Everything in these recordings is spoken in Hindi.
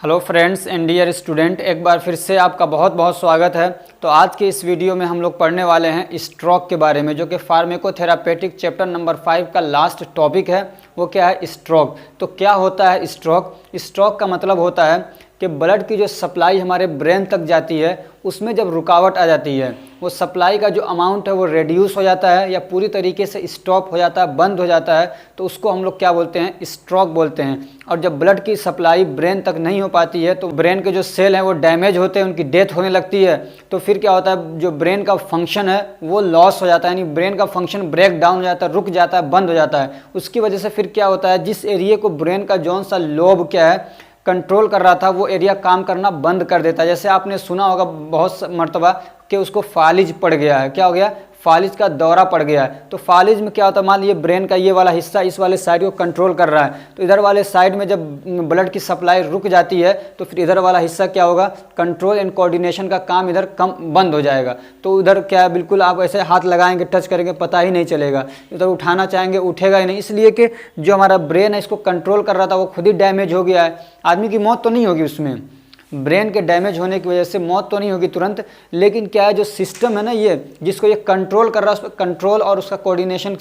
Hello friends and dear student, एक बार फिर से आपका बहुत बहुत स्वागत है। तो आज के इस वीडियो में हम लोग पढ़ने वाले हैं स्ट्रोक के बारे में, जो कि फार्माकोथेरापेटिक चैप्टर नंबर 5 का लास्ट टॉपिक है। वो क्या है? स्ट्रोक। तो क्या होता है स्ट्रोक? स्ट्रोक का मतलब होता है कि ब्लड की जो सप्लाई हमारे ब्रेन तक जाती है उसमें जब रुकावट आ जाती है, वो सप्लाई का जो अमाउंट है वो रेड्यूस हो जाता है या पूरी तरीके से स्टॉप हो जाता है, बंद हो जाता है, तो उसको हम लोग क्या बोलते हैं? स्ट्रोक बोलते हैं। और जब ब्लड की सप्लाई ब्रेन तक नहीं हो पाती है तो ब्रेन के जो सेल हैं वो डैमेज होते हैं, उनकी डेथ होने लगती है। तो फिर क्या होता है? जो ब्रेन का फंक्शन है वो लॉस हो जाता है, यानी ब्रेन का फंक्शन ब्रेक डाउन हो जाता है, रुक जाता है, बंद हो जाता है। उसकी वजह से फिर क्या होता है? जिस एरिया को ब्रेन का जौन सा लोब क्या है कंट्रोल कर रहा था, वो एरिया काम करना बंद कर देता है। जैसे आपने सुना होगा बहुत मर्तबा कि उसको फालिज पड़ गया है। क्या हो गया? फालिज का दौरा पड़ गया है। तो फालिज में क्या होता है? मान लीजिए ब्रेन का ये वाला हिस्सा इस वाले साइड को कंट्रोल कर रहा है, तो इधर वाले साइड में जब ब्लड की सप्लाई रुक जाती है तो फिर इधर वाला हिस्सा क्या होगा? कंट्रोल एंड कोऑर्डिनेशन का काम इधर कम बंद हो जाएगा। तो उधर क्या है, बिल्कुल आप ऐसे हाथ लगाएंगे, टच करेंगे, पता ही नहीं चलेगा। इधर उठाना चाहेंगे, उठेगा ही नहीं, इसलिए कि जो हमारा ब्रेन है इसको कंट्रोल कर रहा था वो खुद ही डैमेज हो गया है। आदमी की मौत तो नहीं होगी उसमें, ब्रेन के डैमेज होने की वजह से मौत तो नहीं होगी तुरंत, लेकिन क्या है, जो सिस्टम है ना ये जिसको ये कंट्रोल कर रहा है, उस पर कंट्रोल और उसका कोऑर्डिनेशन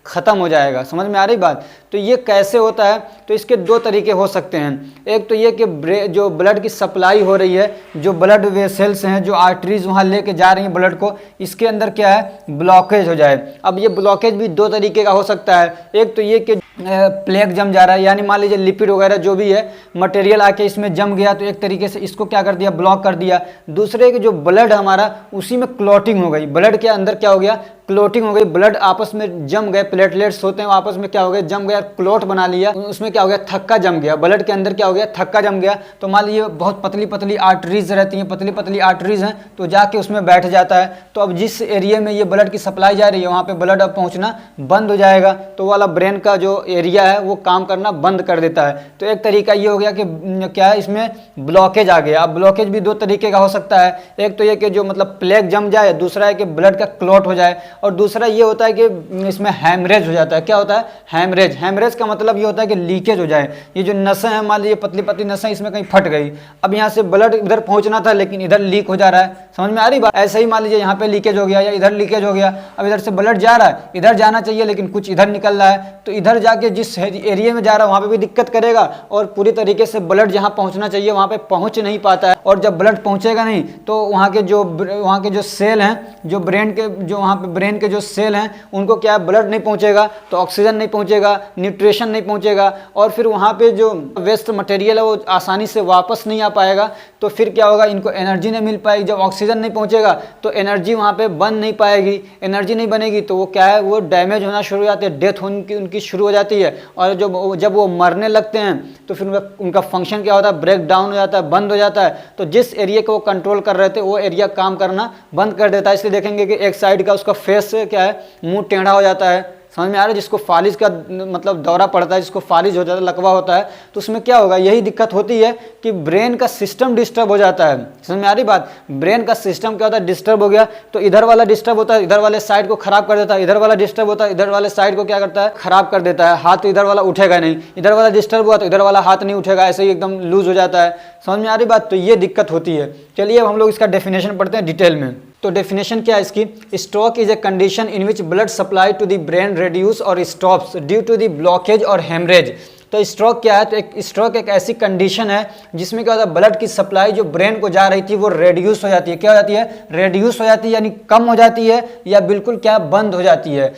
ख़त्म हो जाएगा। समझ में आ रही बात? तो ये कैसे होता है? तो इसके दो तरीके हो सकते हैं। एक तो ये कि जो ब्लड की सप्लाई हो रही है, जो ब्लड वेसल्स हैं, जो आर्टरीज वहाँ लेके जा रही हैं ब्लड को, इसके अंदर क्या है? ब्लॉकेज हो जाए। अब ये ब्लॉकेज भी दो तरीके का हो सकता है। एक तो ये कि प्लेग जम जा रहा है, यानी मान लीजिए लिपिड वगैरह जो भी है मटेरियल आके इसमें जम गया, तो एक तरीके से इसको क्या कर दिया? ब्लॉक कर दिया। दूसरे कि जो ब्लड हमारा उसी में क्लॉटिंग हो गई, ब्लड के अंदर क्या हो गया? क्लोटिंग हो गई, ब्लड आपस में जम गए, प्लेटलेट्स होते हैं आपस में क्या हो गए? जम गया, क्लोट बना लिया, उसमें क्या हो गया? थक्का जम गया, ब्लड के अंदर क्या हो गया? थक्का जम गया। तो मान लीजिए बहुत पतली पतली आर्टरीज रहती हैं, पतली पतली आर्टरीज हैं, तो जाके उसमें बैठ जाता है। तो अब जिस एरिया में ये ब्लड की सप्लाई जा रही है वहाँ पे ब्लड अब पहुँचना बंद हो जाएगा, तो वाला ब्रेन का जो एरिया है वो काम करना बंद कर देता है। तो एक तरीका ये हो गया कि क्या है, इसमें ब्लॉकेज आ गया। अब ब्लॉकेज भी दो तरीके का हो सकता है। एक तो ये कि जो मतलब प्लेग जम जाए, दूसरा है कि ब्लड का क्लॉट हो जाए, और दूसरा ये होता है कि इसमें हैमरेज हो जाता है। क्या होता है? हैमरेज। हैमरेज का मतलब ये होता है कि लीकेज हो जाए। ये जो नसें हैं, मान लीजिए पतली पतली नसें, इसमें कहीं फट गई, अब यहाँ से ब्लड इधर पहुँचना था लेकिन इधर लीक हो जा रहा है। समझ में आ रही बात? ऐसे ही मान लीजिए यहाँ पे लीकेज हो गया या इधर लीकेज हो गया, अब इधर से ब्लड जा रहा है, इधर जाना चाहिए लेकिन कुछ इधर निकल रहा है, तो इधर जाके जिस एरिया में जा रहा है वहाँ पे भी दिक्कत करेगा, और पूरी तरीके से ब्लड जहाँ पहुँचना चाहिए वहाँ पे पहुँच नहीं पाता है। और जब ब्लड पहुँचेगा नहीं तो वहाँ के जो सेल हैं, जो ब्रेन के जो वहाँ पे ब्रेन के जो सेल हैं उनको क्या है? ब्लड नहीं पहुँचेगा तो ऑक्सीजन नहीं पहुँचेगा, न्यूट्रिशन नहीं पहुँचेगा, और फिर वहाँ पे जो वेस्ट मटेरियल है वो आसानी से वापस नहीं आ पाएगा। तो फिर क्या होगा? इनको एनर्जी नहीं मिल पाएगी। जब ऑक्सीजन नहीं पहुँचेगा तो एनर्जी वहाँ पे बन नहीं पाएगी, एनर्जी नहीं बनेगी तो वो क्या है? वो डैमेज होना शुरू हो जाती है, डेथ होने उनकी शुरू हो जाती है। और जब वो मरने लगते हैं तो फिर उनका फंक्शन क्या होता है? ब्रेक डाउन हो जाता है, बंद हो जाता है। तो जिस एरिया को वो कंट्रोल कर रहे थे वो एरिया काम करना बंद कर देता है। इसलिए देखेंगे कि एक साइड का उसका फेस क्या है? मुंह टेढ़ा हो जाता है। समझ में आ रहा है? जिसको फालिज का मतलब दौरा पड़ता है, जिसको फालिज हो जाता है, लकवा होता है, तो उसमें क्या होगा? यही दिक्कत होती है कि ब्रेन का सिस्टम डिस्टर्ब हो जाता है। समझ में आ रही बात? ब्रेन का सिस्टम क्या होता है? डिस्टर्ब हो गया तो इधर वाला डिस्टर्ब होता है, इधर वाले साइड को खराब कर देता है, इधर वाला डिस्टर्ब होता है, इधर वाले साइड को क्या करता है? खराब कर देता है। हाथ तो इधर वाला उठेगा नहीं, इधर वाला डिस्टर्ब हुआ तो इधर वाला हाथ नहीं उठेगा, ऐसे ही एकदम लूज हो जाता है। समझ में आ रही बात? तो ये दिक्कत होती है। चलिए अब हम लोग इसका डेफिनेशन पढ़ते हैं डिटेल में। तो डेफिनेशन क्या है इसकी? Stroke is a condition in which blood supply to the brain reduce or stops due to the blockage or haemorrhage. तो स्ट्रोक क्या है? तो एक स्ट्रोक एक ऐसी कंडीशन है जिसमें क्या होता है? ब्लड की सप्लाई जो ब्रेन को जा रही थी वो रेड्यूस हो जाती है। क्या हो जाती है? रेड्यूस हो जाती है, यानी कम हो जाती है, या बिल्कुल क्या बंद हो जाती है।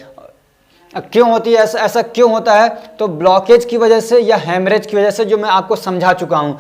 क्यों होती है ऐसा क्यों होता है? तो ब्लॉकेज की वजह से या हेमरेज की वजह से, जो मैं आपको समझा चुका हूँ।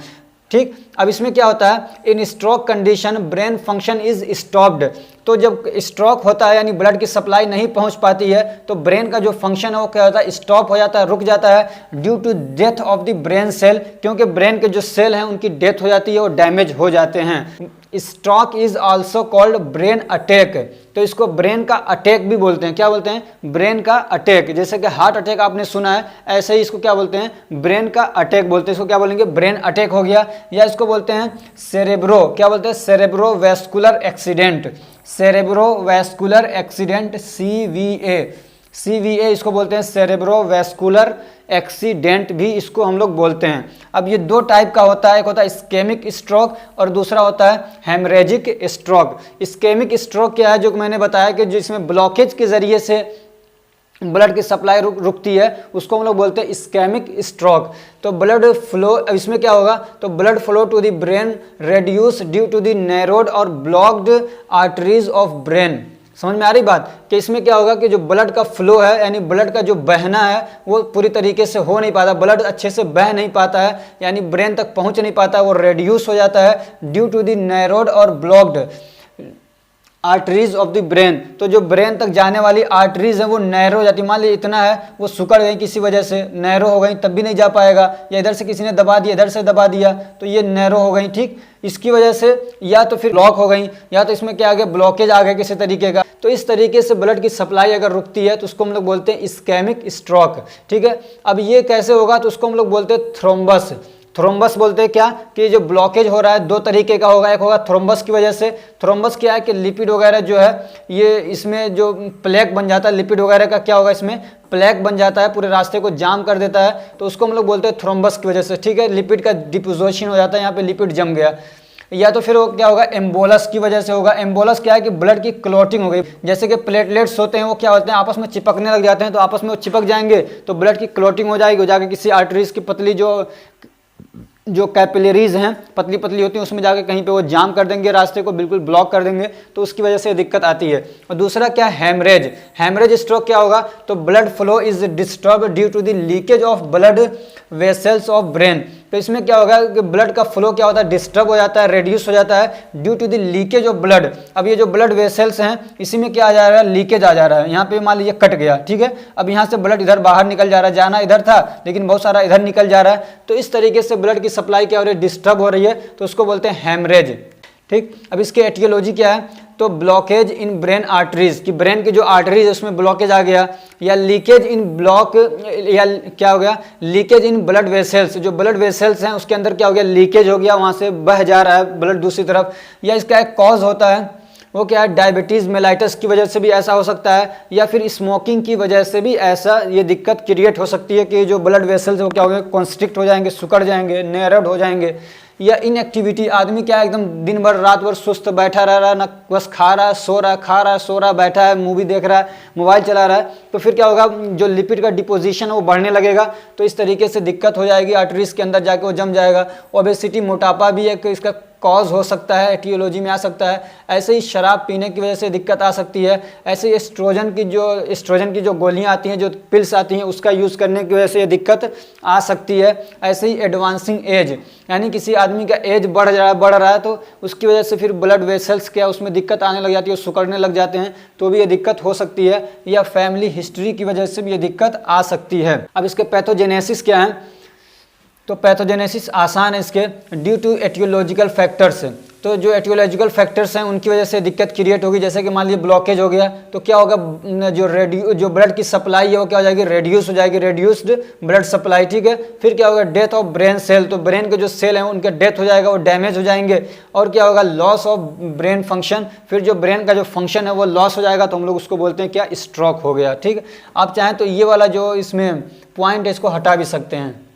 ठीक, अब इसमें क्या होता है? In stroke condition brain function is stopped. तो जब स्ट्रोक होता है यानी ब्लड की सप्लाई नहीं पहुंच पाती है तो ब्रेन का जो फंक्शन है वो क्या होता है? स्टॉप हो जाता है, रुक जाता है, due to death of the brain cell, क्योंकि ब्रेन के जो सेल हैं उनकी डेथ हो जाती है, वो डैमेज हो जाते हैं। Stroke is also called brain attack. तो इसको ब्रेन का अटैक भी बोलते हैं। क्या बोलते हैं? ब्रेन का अटैक। जैसे कि हार्ट अटैक आपने सुना है, ऐसे ही इसको क्या बोलते हैं? ब्रेन का अटैक बोलते हैं। इसको क्या बोलेंगे? ब्रेन अटैक हो गया। या इसको बोलते हैं सेरेब्रो, क्या बोलते हैं? Cerebrovascular accident. Cerebrovascular accident, CVA। CVA इसको बोलते हैं सेरेब्रोवैस्कुलर एक्सीडेंट भी इसको हम लोग बोलते हैं। अब ये दो टाइप का होता है, एक होता है इस्केमिक स्ट्रोक और दूसरा होता है हेमरेजिक स्ट्रोक। इस्केमिक स्ट्रोक क्या है, जो मैंने बताया कि जिसमें ब्लॉकेज के जरिए से ब्लड की सप्लाई रुकती है, उसको हम लोग बोलते हैं इस्केमिक स्ट्रोक। तो ब्लड फ्लो, इसमें क्या होगा, तो blood flow to the brain reduce due to the narrowed और ब्लॉक्ड आर्टरीज ऑफ ब्रेन। समझ में आ रही बात कि इसमें क्या होगा कि जो ब्लड का फ्लो है, यानी ब्लड का जो बहना है वो पूरी तरीके से हो नहीं पाता, ब्लड अच्छे से बह नहीं पाता है, यानी ब्रेन तक पहुंच नहीं पाता, वो रेड्यूस हो जाता है ड्यू टू द नैरोड और blocked arteries of the brain. तो जो ब्रेन तक जाने वाली आर्टरीज है वो नैरो हो जाती है। मान लीजिए इतना है, वो सुकड़ गई किसी वजह से, नैरो हो गई, तब भी नहीं जा पाएगा, या इधर से किसी ने दबा दिया, इधर से दबा दिया तो ये नैरो हो गई, ठीक। इसकी वजह से या तो फिर ब्लॉक हो गई, या तो इसमें क्या आ गया, ब्लॉकेज आ गया किसी तरीके का। तो इस तरीके से ब्लड की सप्लाई अगर रुकती है तो उसको हम लोग बोलते हैं इस्केमिक स्ट्रोक, ठीक है। अब ये कैसे होगा, तो उसको हम लोग बोलते हैं थ्रोम्बस। थ्रोम्बस बोलते हैं क्या, कि जो ब्लॉकेज हो रहा है दो तरीके का होगा, एक होगा थ्रोम्बस की वजह से। थ्रोम्बस क्या है कि लिपिड वगैरह जो है ये इसमें जो प्लेक बन जाता है, लिपिड वगैरह का क्या होगा, इसमें प्लेक बन जाता है, पूरे रास्ते को जाम कर देता है, तो उसको हम लोग बोलते हैं थ्रोम्बस की वजह से, ठीक है। लिपिड का डिपोजिशन हो जाता है, यहाँ पे लिपिड जम गया। या तो फिर वो क्या होगा, एम्बोलस की वजह से होगा। एम्बोलस क्या है कि ब्लड की क्लॉटिंग हो गई, जैसे कि प्लेटलेट्स होते हैं वो क्या होते हैं, आपस में चिपकने लग जाते हैं, तो आपस में वो चिपक जाएंगे तो ब्लड की क्लॉटिंग हो जाएगी, हो जाके किसी आर्टरीज की पतली जो कैपिलरीज हैं, पतली पतली होती हैं, उसमें जाके कहीं पे वो जाम कर देंगे, रास्ते को बिल्कुल ब्लॉक कर देंगे, तो उसकी वजह से दिक्कत आती है। और दूसरा क्या, हेमरेज। हेमरेज स्ट्रोक क्या होगा, तो blood flow is disturb due to the leakage of blood vessels of brain. तो इसमें क्या होगा कि ब्लड का फ्लो क्या होता है, डिस्टर्ब हो जाता है, रेड्यूस हो जाता है due to the leakage of blood. अब ये जो ब्लड वेसल्स हैं इसी में क्या आ जा रहा है, लीकेज आ जा रहा है। यहाँ पे मान लीजिए कट गया, ठीक है, अब यहाँ से ब्लड इधर बाहर निकल जा रहा है, जाना इधर था लेकिन बहुत सारा इधर निकल जा रहा है, तो इस तरीके से ब्लड की सप्लाई क्या हो रही है, डिस्टर्ब हो रही है, तो उसको बोलते हैं हेमरेज, ठीक। अब इसकी एटियोलॉजी क्या है, तो ब्लॉकेज इन ब्रेन आर्टरीज, कि ब्रेन की जो आर्टरीज है उसमें ब्लॉकेज आ गया, या लीकेज इन ब्लॉक, या क्या हो गया, लीकेज इन ब्लड वेसल्स, जो ब्लड वेसल्स हैं उसके अंदर क्या हो गया, लीकेज हो गया, वहां से बह जा रहा है ब्लड दूसरी तरफ। या इसका एक कॉज होता है, वो क्या है, डायबिटीज़ मेलाइटस की वजह से भी ऐसा हो सकता है, या फिर स्मोकिंग की वजह से भी ऐसा ये दिक्कत क्रिएट हो सकती है कि जो ब्लड वेसल्स वो क्या हो गए, कॉन्स्ट्रिक्ट हो जाएंगे, सुकड़ जाएंगे, नैरोड हो जाएंगे। या इनएक्टिविटी, आदमी क्या है, एकदम दिन भर रात भर सुस्त बैठा रह रहा है, ना बस खा रहा है सो रहा है, खा रहा है सो रहा है, बैठा है मूवी देख रहा है, मोबाइल चला रहा है, तो फिर क्या होगा, जो लिपिड का डिपोजिशन है वो बढ़ने लगेगा, तो इस तरीके से दिक्कत हो जाएगी, आर्टरीज के अंदर जाके वो जम जाएगा। ओबेसिटी, मोटापा भी एक इसका कॉज हो सकता है, एटियोलॉजी में आ सकता है। ऐसे ही शराब पीने की वजह से दिक्कत आ सकती है। ऐसे ही एस्ट्रोजन की जो गोलियां आती हैं, जो पिल्स आती हैं, उसका यूज़ करने की वजह से ये दिक्कत आ सकती है। ऐसे ही एडवांसिंग एज, यानी किसी आदमी का एज बढ़ रहा है तो उसकी वजह से फिर ब्लड वेसल्स क्या उसमें दिक्कत आने लग जाती है, सुकड़ने लग जाते हैं, तो भी ये दिक्कत हो सकती है। या फैमिली हिस्ट्री की वजह से भी ये दिक्कत आ सकती है। अब इसके पैथोजेनेसिस क्या है, तो पैथोजेनेसिस आसान है इसके, ड्यू टू एटियोलॉजिकल फैक्टर्स। तो जो एटियोलॉजिकल फैक्टर्स हैं उनकी वजह से दिक्कत क्रिएट होगी। जैसे कि मान लीजिए ब्लॉकेज हो गया तो क्या होगा, जो ब्लड की सप्लाई है वो क्या हो जाएगी, रेड्यूस हो जाएगी, रेड्यूस्ड ब्लड सप्लाई, ठीक है। फिर क्या होगा, डेथ ऑफ ब्रेन सेल, तो ब्रेन के जो सेल हैं उनका डेथ हो जाएगा, वो डैमेज हो जाएंगे। और क्या होगा, लॉस ऑफ ब्रेन फंक्शन, फिर जो ब्रेन का जो फंक्शन है वो लॉस हो जाएगा, तो हम लोग उसको बोलते हैं क्या, स्ट्रोक हो गया, ठीक है। आप चाहें तो ये वाला जो इसमें पॉइंट है इसको हटा भी सकते हैं।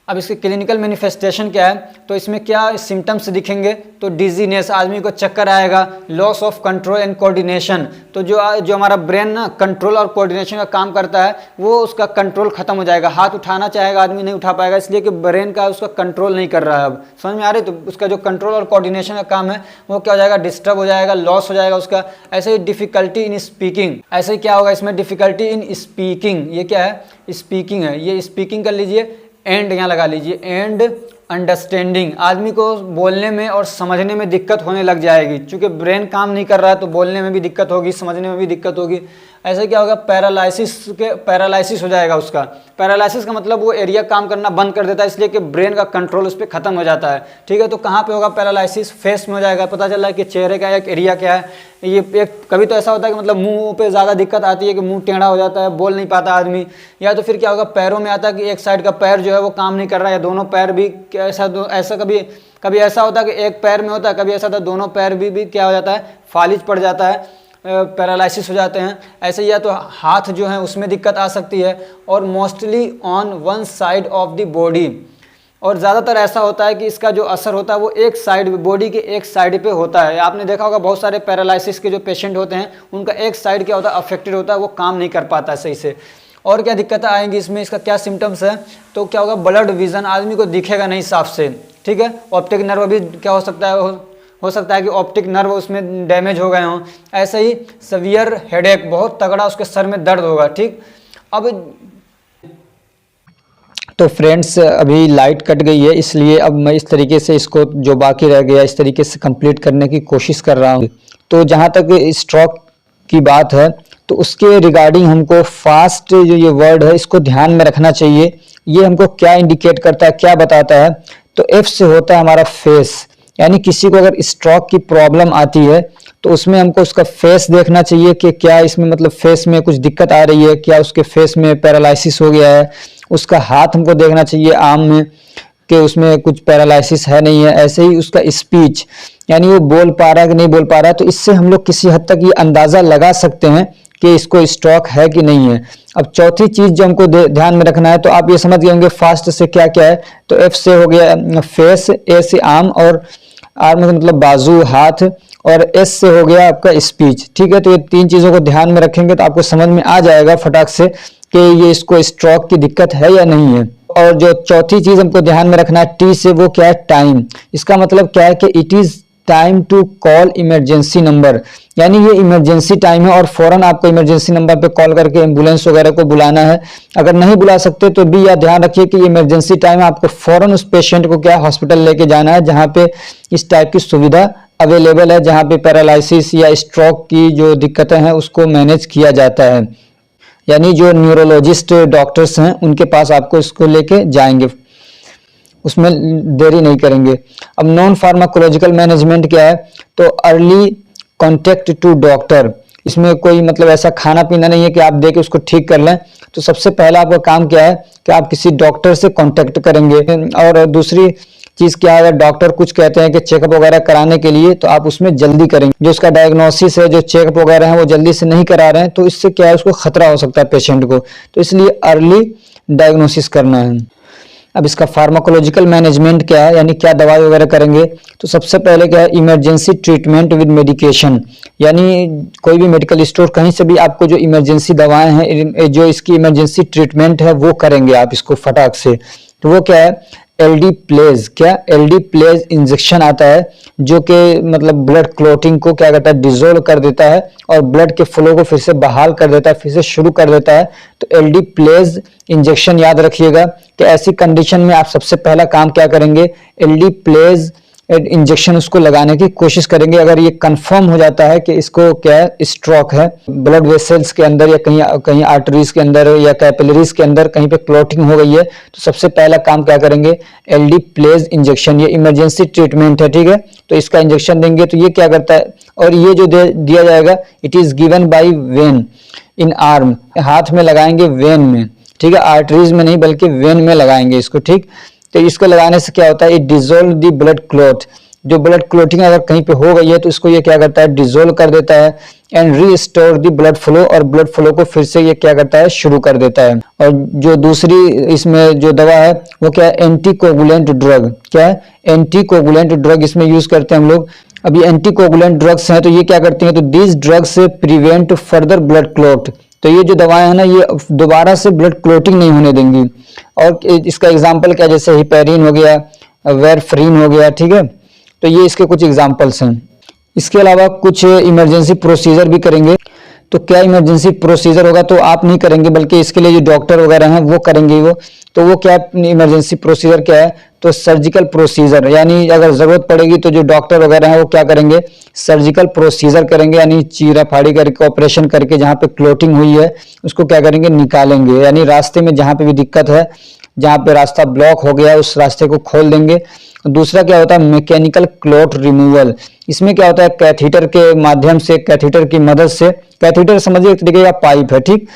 अब इसके क्लिनिकल मैनिफेस्टेशन क्या है, तो इसमें क्या सिम्टम्स दिखेंगे, तो डिजीनेस, आदमी को चक्कर आएगा, loss of control and coordination, तो जो हमारा ब्रेन ना कंट्रोल और कोऑर्डिनेशन का काम करता है वो उसका कंट्रोल खत्म हो जाएगा। हाथ उठाना चाहेगा आदमी नहीं उठा पाएगा, इसलिए कि ब्रेन का उसका कंट्रोल नहीं कर रहा है। अब समझ में आ रही, तो उसका जो कंट्रोल और कोऑर्डिनेशन का काम है वो क्या हो जाएगा, डिस्टर्ब हो जाएगा, लॉस हो जाएगा उसका। ऐसे ही डिफिकल्टी इन स्पीकिंग, ऐसे ही क्या होगा इसमें, डिफिकल्टी इन स्पीकिंग, ये क्या है, स्पीकिंग है, ये स्पीकिंग कर लीजिए, एंड यहाँ लगा लीजिए, एंड अंडरस्टैंडिंग, आदमी को बोलने में और समझने में दिक्कत होने लग जाएगी, क्योंकि ब्रेन काम नहीं कर रहा है तो बोलने में भी दिक्कत होगी, समझने में भी दिक्कत होगी। ऐसे क्या होगा, पैरालाइसिस हो जाएगा उसका। पैरालाइसिस का मतलब वो एरिया काम करना बंद कर देता है, इसलिए कि ब्रेन का कंट्रोल उस पर खत्म हो जाता है, ठीक है। तो कहाँ पे होगा पैरालाइसिस, फेस में हो जाएगा, पता चल रहा है कि चेहरे का एक एरिया क्या है। ये एक कभी तो ऐसा होता है कि मतलब मुंह पे ज़्यादा दिक्कत आती है कि मुंह टेढ़ा हो जाता है, बोल नहीं पाता आदमी। या तो फिर क्या होगा, पैरों में आता है कि एक साइड का पैर जो है वो काम नहीं कर रहा है, या दोनों पैर भी, ऐसा कभी ऐसा होता है कि एक पैर में होता है, कभी ऐसा होता है दोनों पैर भी क्या हो जाता है, फालिज पड़ जाता है, पैरालिसिस हो जाते हैं, ऐसे या तो हाथ जो है उसमें दिक्कत आ सकती है, और mostly on one side of the body, और ज़्यादातर ऐसा होता है कि इसका जो असर होता है वो एक साइड, बॉडी के एक साइड पे होता है। आपने देखा होगा बहुत सारे पैरालिसिस के जो पेशेंट होते हैं उनका एक साइड क्या होता है, अफेक्टेड होता है, वो काम नहीं कर पाता है सही से। और क्या दिक्कतें आएंगी इसमें, इसका क्या सिम्टम्स है, तो क्या होगा, ब्लड विजन, आदमी को दिखेगा नहीं साफ से, ठीक है। ऑप्टिक नर्व भी क्या हो सकता है, हो सकता है कि ऑप्टिक नर्व उसमें डैमेज हो गए हों। ऐसे ही सवियर हेडेक, बहुत तगड़ा उसके सर में दर्द होगा, ठीक। अब तो फ्रेंड्स अभी लाइट कट गई है, इसलिए अब मैं इस तरीके से इसको जो बाकी रह गया इस तरीके से कंप्लीट करने की कोशिश कर रहा हूँ। तो जहाँ तक स्ट्रोक की बात है तो उसके रिगार्डिंग हमको फास्ट जो ये वर्ड है इसको ध्यान में रखना चाहिए। ये हमको क्या इंडिकेट करता है, क्या बताता है, तो एफ से होता है हमारा फेस, यानी किसी को अगर स्ट्रोक की प्रॉब्लम आती है तो उसमें हमको उसका फेस देखना चाहिए कि क्या इसमें मतलब फेस में कुछ दिक्कत आ रही है, क्या उसके फेस में पैरालिसिस हो गया है। उसका हाथ हमको देखना चाहिए आर्म में कि उसमें कुछ पैरालिसिस है नहीं है। ऐसे ही उसका स्पीच, यानी वो बोल पा रहा है कि नहीं बोल पा रहा है, तो इससे हम लोग किसी हद तक ये अंदाजा लगा सकते हैं कि इसको स्ट्रोक है कि नहीं है। अब चौथी चीज जो हमको ध्यान में रखना है, तो आप ये समझ गए होंगे फास्ट से क्या क्या है। तो एफ से हो गया फेस, ए से आर्म, और आर्म मतलब बाजू, हाथ, और एस से हो गया आपका स्पीच, ठीक है। तो ये तीन चीजों को ध्यान में रखेंगे तो आपको समझ में आ जाएगा फटाक से कि ये इसको स्ट्रोक की दिक्कत है या नहीं है। और जो चौथी चीज हमको ध्यान में रखना है टी से, वो क्या है, टाइम। इसका मतलब क्या है कि it is time to call emergency number, यानी ये इमरजेंसी टाइम है और फौरन आपको इमरजेंसी नंबर पे कॉल करके एम्बुलेंस वगैरह को बुलाना है। अगर नहीं बुला सकते तो भी यह ध्यान रखिए कि इमरजेंसी टाइम है, आपको फौरन उस पेशेंट को क्या हॉस्पिटल लेके जाना है जहाँ पे इस टाइप की सुविधा अवेलेबल है, जहाँ पे पैरालिसिस या स्ट्रोक की जो दिक्कतें हैं उसको मैनेज किया जाता है। यानी जो न्यूरोलॉजिस्ट डॉक्टर्स हैं उनके पास आपको इसको लेके जाएंगे, उसमें देरी नहीं करेंगे। अब नॉन फार्माकोलॉजिकल मैनेजमेंट क्या है, तो अर्ली कॉन्टेक्ट टू डॉक्टर। इसमें कोई मतलब ऐसा खाना पीना नहीं है कि आप देके उसको ठीक कर लें। तो सबसे पहला आपका काम क्या है कि आप किसी डॉक्टर से कांटेक्ट करेंगे। और दूसरी चीज क्या है, अगर डॉक्टर कुछ कहते हैं कि चेकअप वगैरह कराने के लिए, तो आप उसमें जल्दी करेंगे। जो उसका डायग्नोसिस है, जो चेकअप वगैरह है वो जल्दी से नहीं करा रहे हैं तो इससे क्या है, उसको खतरा हो सकता है पेशेंट को, तो इसलिए अर्ली डायग्नोसिस करना है। अब इसका फार्माकोलॉजिकल मैनेजमेंट क्या है, यानी क्या दवाई वगैरह करेंगे, तो सबसे पहले क्या है, इमरजेंसी ट्रीटमेंट विद मेडिकेशन। यानी कोई भी मेडिकल स्टोर कहीं से भी आपको जो इमरजेंसी दवाएं हैं, जो इसकी इमरजेंसी ट्रीटमेंट है वो करेंगे आप इसको फटाक से। तो वो क्या है, एलडी प्लेज, क्या एलडी प्लेज इंजेक्शन आता है जो कि मतलब ब्लड क्लॉटिंग को क्या करता है, डिसोल्व कर देता है और ब्लड के फ्लो को फिर से बहाल कर देता है, फिर से शुरू कर देता है। तो एलडी प्लेज इंजेक्शन याद रखिएगा कि ऐसी कंडीशन में आप सबसे पहला काम क्या करेंगे, एलडी प्लेज इंजेक्शन उसको लगाने की कोशिश करेंगे। अगर ये कंफर्म हो जाता है कि इसको क्या है, स्ट्रोक है, ब्लड वेसल्स के अंदर या कहीं आर्टरीज के अंदर या कैपिलरीज के अंदर कहीं पे क्लॉटिंग हो गई है, तो सबसे पहला काम क्या करेंगे, एलडी प्लेज इंजेक्शन। ये इमरजेंसी ट्रीटमेंट है, ठीक है। तो इसका इंजेक्शन देंगे तो ये क्या करता है, और ये जो दिया जाएगा, it is given by when in arm, हाथ में लगाएंगे वेन में, ठीक है, आर्टरीज में नहीं बल्कि वेन में लगाएंगे इसको, ठीक। तो इसको लगाने से क्या होता है, it dissolve the blood clot. जो ब्लड क्लॉटिंग अगर कहीं पे हो गई है तो इसको ये क्या करता है, डिसोल्व कर देता है and restore the blood flow, और ब्लड फ्लो को फिर से ये क्या करता है, शुरू कर देता है। और जो दूसरी इसमें जो दवा है वो क्या है, एंटीकोगुलेंट ड्रग। क्या है, एंटीकोगुलेंट ड्रग इसमें यूज करते हैं हम लोग। अभी एंटीकोगुलेंट ड्रग्स हैं तो ये क्या करती हैं, तो दीज ड्रग्स से प्रिवेंट फर्दर ब्लड क्लॉट। तो ये जो दवाएं हैं ना, ये दोबारा से ब्लड क्लॉटिंग नहीं होने देंगी। और इसका एग्जांपल क्या, जैसे हिपेरिन हो गया, वेरफ्रीन हो गया, ठीक है। तो ये इसके कुछ एग्जांपल्स हैं। इसके अलावा कुछ इमरजेंसी प्रोसीजर भी करेंगे। तो क्या इमरजेंसी प्रोसीजर होगा, तो आप नहीं करेंगे बल्कि इसके लिए जो डॉक्टर वगैरह हैं वो करेंगे। वो क्या इमरजेंसी प्रोसीजर क्या है, तो सर्जिकल प्रोसीजर, यानी अगर जरूरत पड़ेगी तो जो डॉक्टर वगैरह हैं वो क्या करेंगे, सर्जिकल प्रोसीजर करेंगे, यानी चीरा फाड़ी करके ऑपरेशन करके जहाँ पे क्लॉटिंग हुई है उसको क्या करेंगे, निकालेंगे। यानी रास्ते में जहाँ पे भी दिक्कत है, जहाँ पे रास्ता ब्लॉक हो गया उस रास्ते को खोल देंगे। दूसरा क्या होता है, मैकेनिकल क्लॉट रिमूवल। इसमें क्या होता है, कैथीटर के माध्यम से, कैथीटर की मदद से, कैथीटर समझिए एक तरीके का पाइप है, ठीक।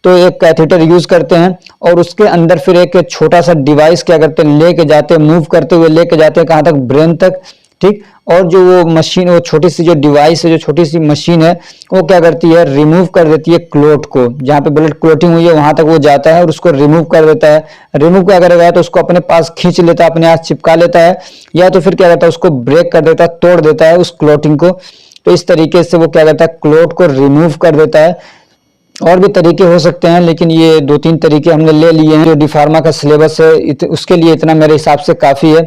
तो एक कैथीटर यूज करते हैं और उसके अंदर फिर एक छोटा सा डिवाइस क्या करते हैं, लेके जाते हैं, मूव करते हुए लेके जाते हैं कहाँ तक, ब्रेन तक, ठीक। और जो वो मशीन, वो छोटी सी जो डिवाइस है, जो छोटी सी मशीन है, वो क्या करती है, रिमूव कर देती है क्लोट को। जहाँ पे ब्लड क्लोटिंग हुई है वहां तक वो जाता है और उसको रिमूव कर देता है। रिमूव क्या करेगा, तो उसको अपने पास खींच लेता है, अपने हाथ चिपका लेता है, या तो फिर क्या करता है, उसको ब्रेक कर देता है, तोड़ देता है उस क्लोटिंग को। तो इस तरीके से वो क्या करता है, क्लोट को रिमूव कर देता है। और भी तरीके हो सकते हैं, लेकिन ये 2-3 तरीके हमने ले लिए हैं। जो डी फार्मा का सिलेबस है उसके लिए इतना मेरे हिसाब से काफ़ी है।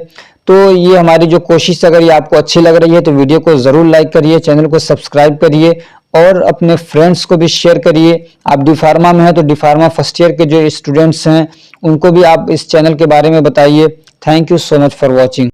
तो ये हमारी जो कोशिश, अगर ये आपको अच्छी लग रही है तो वीडियो को ज़रूर लाइक करिए, चैनल को सब्सक्राइब करिए और अपने फ्रेंड्स को भी शेयर करिए। आप डी फार्मा में हैं तो डी फार्मा फर्स्ट ईयर के जो स्टूडेंट्स हैं उनको भी आप इस चैनल के बारे में बताइए। Thank you so much for watching.